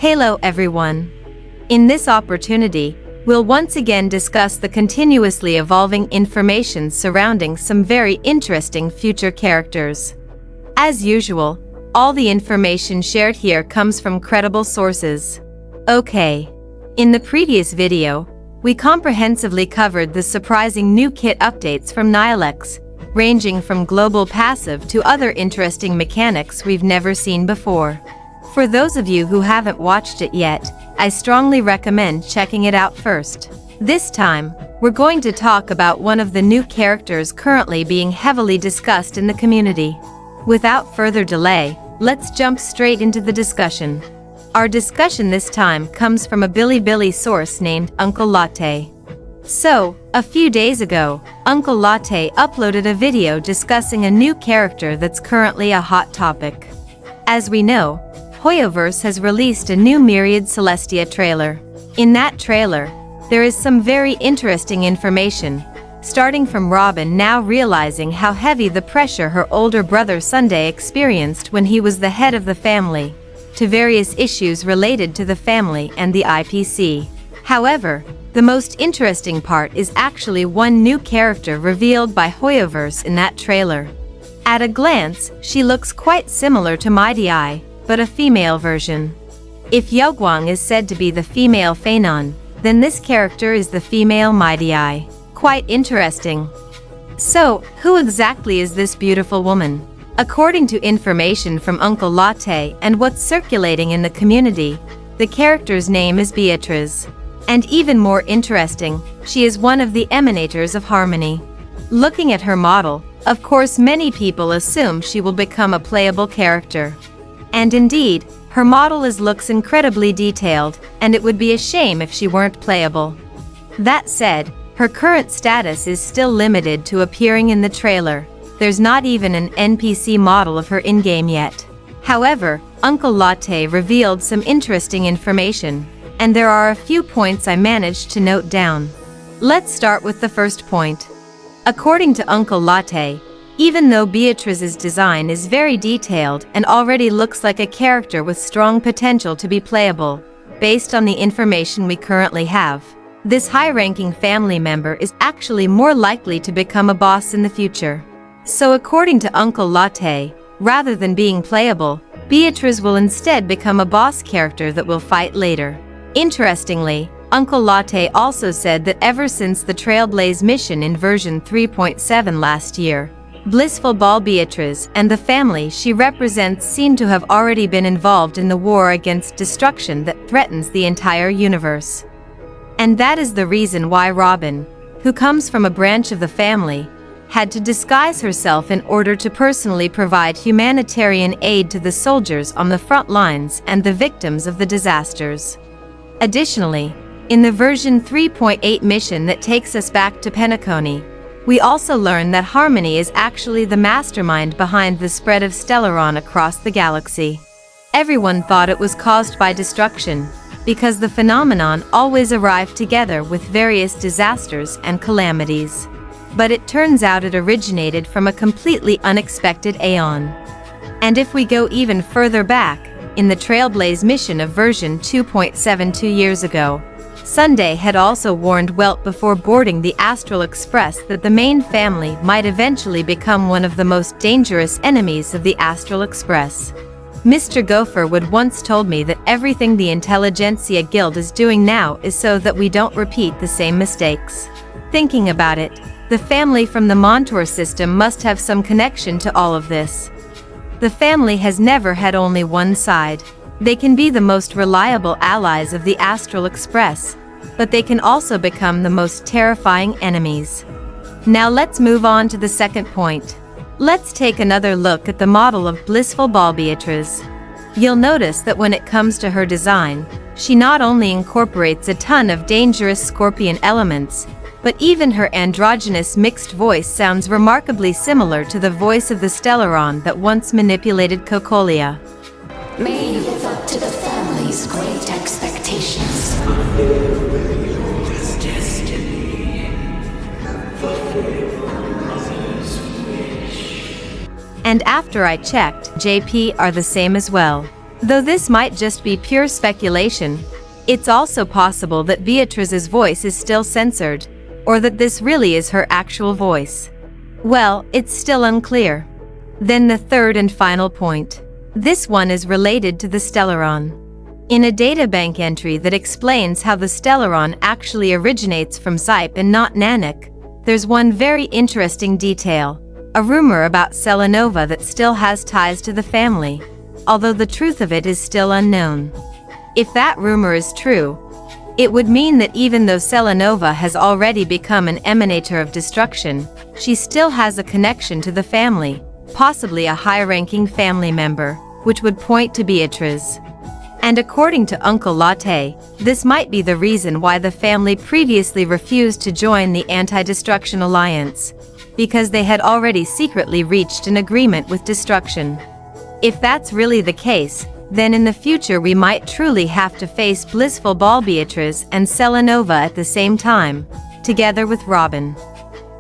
Hello everyone. In this opportunity, we'll once again discuss the continuously evolving information surrounding some very interesting future characters. As usual, all the information shared here comes from credible sources. Okay. In the previous video, we comprehensively covered the surprising new kit updates from Nilex, ranging from global passive to other interesting mechanics we've never seen before. For those of you who haven't watched it yet, I strongly recommend checking it out first. This time, we're going to talk about one of the new characters currently being heavily discussed in the community. Without further delay, let's jump straight into the discussion. Our discussion this time comes from a Bilibili source named Uncle Latte. So, a few days ago, Uncle Latte uploaded a video discussing a new character that's currently a hot topic. As we know, Hoyoverse has released a new Myriad Celestia trailer. In that trailer, there is some very interesting information, starting from Robin now realizing how heavy the pressure her older brother Sunday experienced when he was the head of the family, to various issues related to the family and the IPC. However, the most interesting part is actually one new character revealed by Hoyoverse in that trailer. At a glance, she looks quite similar to Mighty Eye, but a female version. If yaoguang is said to be the female Phanon, then this character is the female Mighty Eye. Quite interesting. So, who exactly is this beautiful woman? According to information from Uncle Latte and what's circulating in the community, the character's name is Beatriz. And even more interesting, she is one of the emanators of harmony. Looking at her model, of course many people assume she will become a playable character. And indeed, her model looks incredibly detailed, and it would be a shame if she weren't playable. That said, her current status is still limited to appearing in the trailer. There's not even an NPC model of her in-game yet. However, Uncle Latte revealed some interesting information, and there are a few points I managed to note down. Let's start with the first point. According to Uncle Latte, even though Beatriz's design is very detailed and already looks like a character with strong potential to be playable, based on the information we currently have, this high-ranking family member is actually more likely to become a boss in the future. So according to Uncle Latte, rather than being playable, Beatriz will instead become a boss character that will fight later. Interestingly, Uncle Latte also said that ever since the Trailblaze mission in version 3.7 last year, Blissful Ball Beatriz and the family she represents seem to have already been involved in the war against destruction that threatens the entire universe. And that is the reason why Robin, who comes from a branch of the family, had to disguise herself in order to personally provide humanitarian aid to the soldiers on the front lines and the victims of the disasters. Additionally, in the version 3.8 mission that takes us back to Penacony, we also learn that Harmony is actually the mastermind behind the spread of Stellaron across the galaxy. Everyone thought it was caused by destruction, because the phenomenon always arrived together with various disasters and calamities. But it turns out it originated from a completely unexpected aeon. And if we go even further back, in the Trailblaze mission of version 2.7 2 years ago, Sunday had also warned Welt before boarding the Astral Express that the main family might eventually become one of the most dangerous enemies of the Astral Express. Mr. Gopher would once told me that everything the Intelligentsia Guild is doing now is so that we don't repeat the same mistakes. Thinking about it, the family from the Montour system must have some connection to all of this. The family has never had only one side. They can be the most reliable allies of the Astral Express, but they can also become the most terrifying enemies. Now let's move on to the second point. Let's take another look at the model of Blissful Ball Beatriz. You'll notice that when it comes to her design, she not only incorporates a ton of dangerous scorpion elements, but even her androgynous mixed voice sounds remarkably similar to the voice of the Stellaron that once manipulated Cocolia. May you live up to the family's great expectations. And after I checked, JP are the same as well. Though this might just be pure speculation, it's also possible that Beatriz's voice is still censored, or that this really is her actual voice. Well, it's still unclear. Then the third and final point. This one is related to the Stellaron. In a databank entry that explains how the Stellaron actually originates from Zype and not Nanak, there's one very interesting detail, a rumor about Selenova that still has ties to the family, although the truth of it is still unknown. If that rumor is true, it would mean that even though Selenova has already become an emanator of destruction, she still has a connection to the family, possibly a high-ranking family member, which would point to Beatriz. And according to Uncle Latte, this might be the reason why the family previously refused to join the Anti-Destruction Alliance, because they had already secretly reached an agreement with destruction. If that's really the case, then in the future we might truly have to face Blissful Ball Beatriz and Selenova at the same time, together with Robin.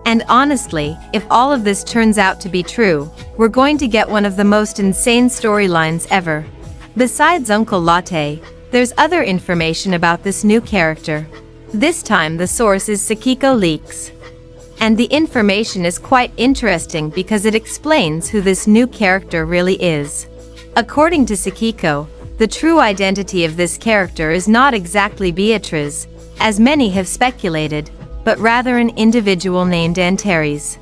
And honestly, if all of this turns out to be true, we're going to get one of the most insane storylines ever. Besides Uncle Latte, there's other information about this new character. This time the source is Sakiko Leaks. And the information is quite interesting because it explains who this new character really is. According to Sakiko, the true identity of this character is not exactly Beatriz, as many have speculated, but rather an individual named Antares.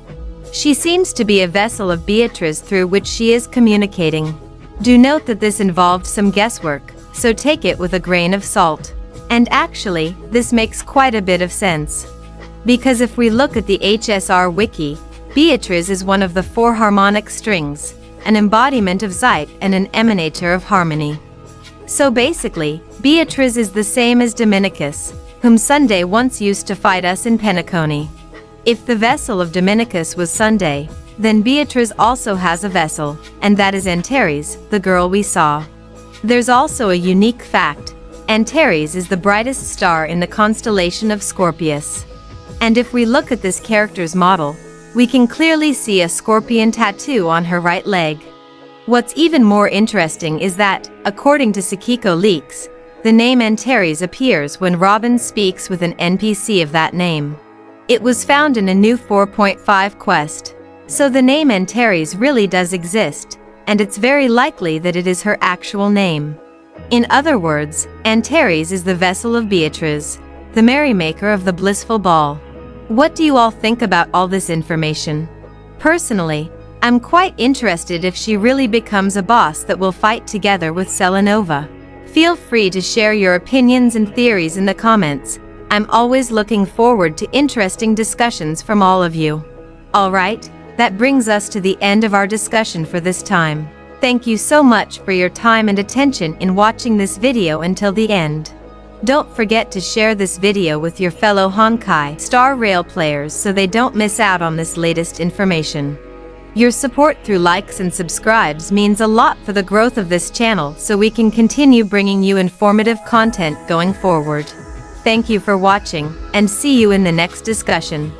She seems to be a vessel of Beatriz through which she is communicating. Do note that this involved some guesswork, so take it with a grain of salt. And actually, this makes quite a bit of sense. Because if we look at the HSR wiki, Beatriz is one of the 4 harmonic strings, an embodiment of Zype and an emanator of harmony. So basically, Beatriz is the same as Dominicus, whom Sunday once used to fight us in Penacony. If the vessel of Dominicus was Sunday, then Beatriz also has a vessel, and that is Antares, the girl we saw. There's also a unique fact. Antares is the brightest star in the constellation of Scorpius. And if we look at this character's model, we can clearly see a scorpion tattoo on her right leg. What's even more interesting is that, according to Sakiko Leaks, the name Antares appears when Robin speaks with an NPC of that name. It was found in a new 4.5 quest. So the name Antares really does exist, and it's very likely that it is her actual name. In other words, Antares is the vessel of Beatriz, the merrymaker of the blissful ball. What do you all think about all this information? Personally, I'm quite interested if she really becomes a boss that will fight together with Selenova. Feel free to share your opinions and theories in the comments. I'm always looking forward to interesting discussions from all of you. Alright, that brings us to the end of our discussion for this time. Thank you so much for your time and attention in watching this video until the end. Don't forget to share this video with your fellow Honkai starrail players so they don't miss out on this latest information. Your support through likes and subscribes means a lot for the growth of this channel so we can continue bringing you informative content going forward. Thank you for watching, and see you in the next discussion.